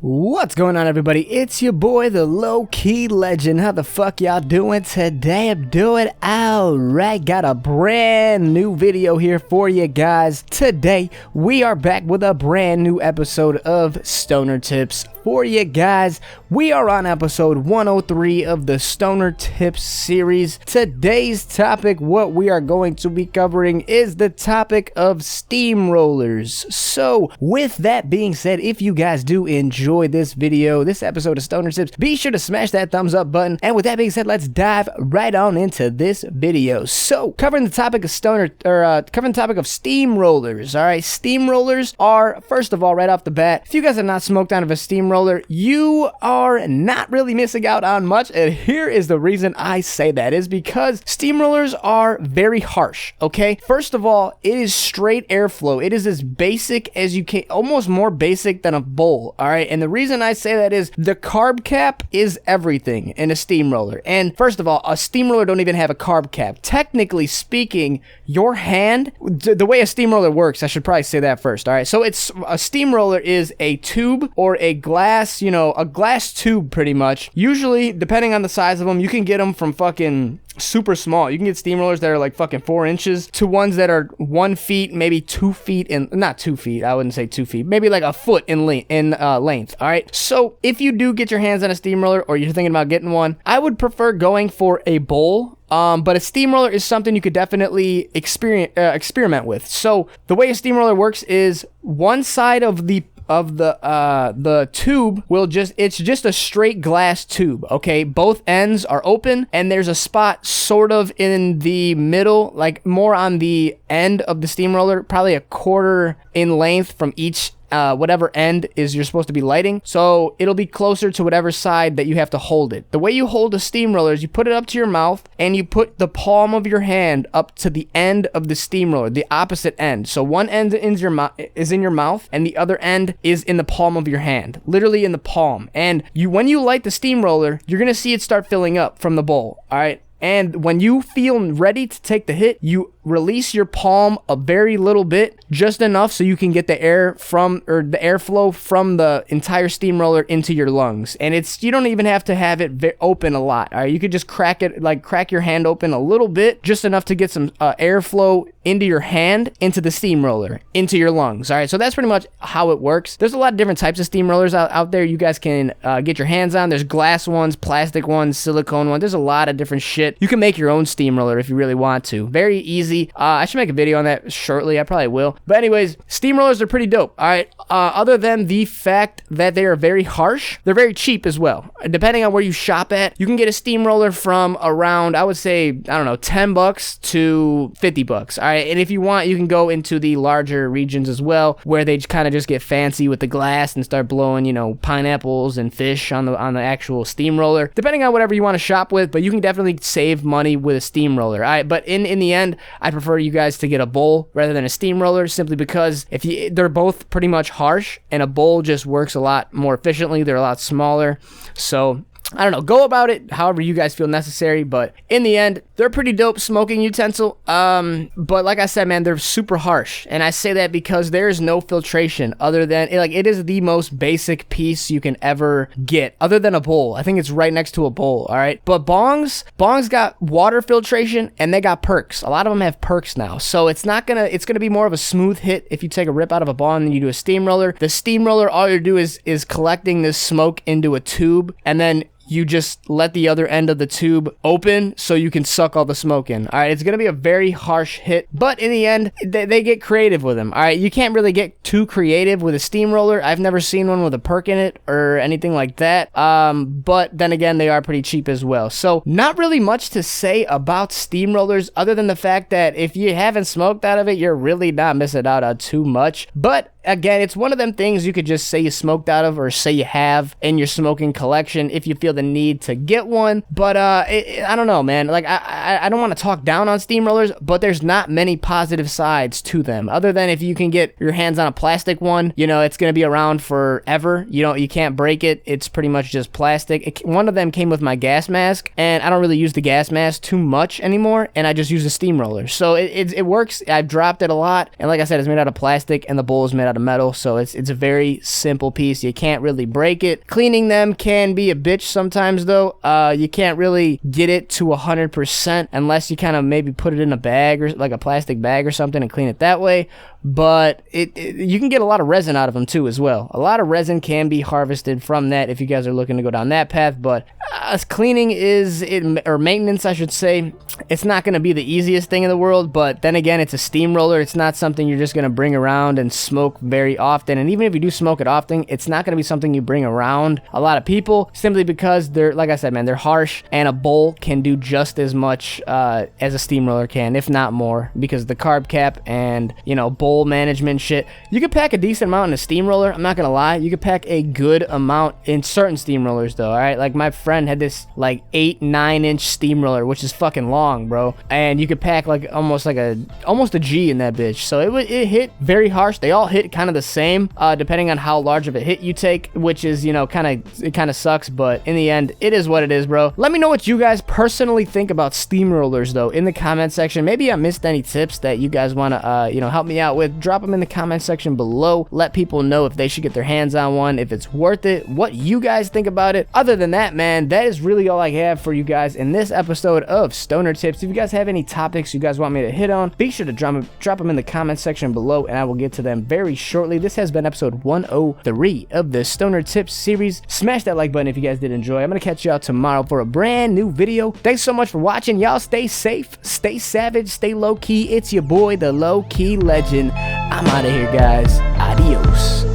What's going on, everybody? It's your boy, the Low-Key Legend. How the fuck y'all doing today? I'm doing alright. Got a brand new video here for you guys. Today, we are back with a brand new episode of Stoner Tips for you guys. We are on episode 103 of the Stoner Tips series. Today's topic, what we are going to be covering, is the topic of steamrollers. So, with that being said, if you guys do enjoy this video, this episode of Stoner Tips, be sure to smash that thumbs up button. And with that being said, let's dive right on into this video. So, covering the topic of steamrollers. All right, steamrollers are, first of all, right off the bat, if you guys have not smoked out of a steamroller, you are not really missing out on much. And here is the reason I say that, is because steamrollers are very harsh. Okay, first of all, it is straight airflow. It is as basic as you can, almost more basic than a bowl. All right, and the reason I say that is the carb cap is everything in a steamroller. And first of all, a steamroller don't even have a carb cap. Technically speaking, your hand, the way a steamroller works, I should probably say that first. All right, so it's a steamroller is a tube or a glass, a glass tube pretty much. Usually, depending on the size of them, you can get them from fucking super small. You can get steamrollers that are like fucking 4 inches to ones that are 1 feet, maybe 2 feet in, not 2 feet, I wouldn't say 2 feet, maybe like a foot in length. All right, so if you do get your hands on a steamroller or you're thinking about getting one, I would prefer going for a bowl. But a steamroller is something you could definitely experiment with. So the way a steamroller works is one side of the tube will it's just a straight glass tube. Okay, both ends are open and there's a spot sort of in the middle, like more on the end of the steamroller, probably a quarter in length from each whatever end is you're supposed to be lighting. So it'll be closer to whatever side that you have to hold it. The way you hold a steamroller is you put it up to your mouth and you put the palm of your hand up to the end of the steamroller, the opposite end. So one end is in your mouth and the other end is in the palm of your hand, literally in the palm. And when you light the steamroller, you're gonna see it start filling up from the bowl. All right. And when you feel ready to take the hit, you release your palm a very little bit, just enough so you can get the airflow from the entire steamroller into your lungs. And you don't even have to have it open a lot. All right, you could just crack your hand open a little bit, just enough to get some airflow into your hand, into the steamroller, into your lungs. All right, so that's pretty much how it works. There's a lot of different types of steamrollers out there you guys can get your hands on. There's glass ones, plastic ones, silicone ones. There's a lot of different shit. You can make your own steamroller if you really want to. Very easy. I should make a video on that shortly. I probably will. But anyways, steamrollers are pretty dope. All right. Other than the fact that they are very harsh, they're very cheap as well. Depending on where you shop at, you can get a steamroller from around, I would say, I don't know, $10 to $50. All right. And if you want, you can go into the larger regions as well, where they kind of just get fancy with the glass and start blowing, pineapples and fish on the actual steamroller. Depending on whatever you want to shop with, but you can definitely save money with a steamroller. All right. But in the end, I prefer you guys to get a bowl rather than a steamroller, simply because they're both pretty much harsh, and a bowl just works a lot more efficiently. They're a lot smaller. So I don't know, go about it however you guys feel necessary, but in the end, they're a pretty dope smoking utensil. But like I said, man, they're super harsh, and I say that because there is no filtration other than, it is the most basic piece you can ever get, other than a bowl. I think it's right next to a bowl, all right? But bongs got water filtration, and they got perks. A lot of them have perks now, so it's gonna be more of a smooth hit if you take a rip out of a bong than you do a steamroller. The steamroller, all you do is collecting this smoke into a tube, and then you just let the other end of the tube open so you can suck all the smoke in. All right, it's going to be a very harsh hit, but in the end, they get creative with them. All right, you can't really get too creative with a steamroller. I've never seen one with a perk in it or anything like that, but then again, they are pretty cheap as well. So not really much to say about steamrollers other than the fact that if you haven't smoked out of it, you're really not missing out on too much. But again, it's one of them things you could just say you smoked out of, or say you have in your smoking collection if you feel the need to get one. But I don't know, man. Like, I don't want to talk down on steamrollers, but there's not many positive sides to them, other than if you can get your hands on a plastic one, it's going to be around forever. You can't break it. It's pretty much just plastic. One of them came with my gas mask, and I don't really use the gas mask too much anymore, and I just use a steamroller. So it works. I've dropped it a lot, and like I said, it's made out of plastic, and the bowl is made out of metal, so it's a very simple piece. You can't really break it. Cleaning them can be a bitch sometimes though. You can't really get it to 100% unless you kind of maybe put it in a bag or like a plastic bag or something and clean it that way. But you can get a lot of resin out of them too as well. A lot of resin can be harvested from that if you guys are looking to go down that path. But cleaning or maintenance, I should say, it's not going to be the easiest thing in the world. But then again, it's a steamroller. It's not something you're just going to bring around and smoke very often. And even if you do smoke it often, it's not going to be something you bring around a lot of people, simply because they're, like I said, man, they're harsh, and a bowl can do just as much as a steamroller can, if not more, because the carb cap and, you know, bowl management shit. You could pack a decent amount in a steamroller. I'm not gonna lie, you could pack a good amount in certain steamrollers though. All right, like my friend had this like 8-9 inch steamroller, which is fucking long, bro, and you could pack like almost a G in that bitch. So it hit very harsh. They all hit kind of the same, depending on how large of a hit you take, which is, you know, it kind of sucks, but in the end, it is what it is, bro. Let me know what you guys personally think about steamrollers though in the comment section. Maybe I missed any tips that you guys want to you know, help me out with. Drop them in the comment section below. Let people know if they should get their hands on one, if it's worth it, what you guys think about it. Other than that, man, that is really all I have for you guys in this episode of Stoner Tips. If you guys have any topics you guys want me to hit on, be sure to drop them in the comment section below, and I will get to them very shortly. This has been episode 103 of the Stoner Tips series. Smash that like button if you guys did enjoy. I'm gonna catch y'all tomorrow for a brand new video. Thanks so much for watching. Y'all stay safe, stay savage, stay low key. It's your boy, the Low Key Legend. I'm out of here, guys. Adios.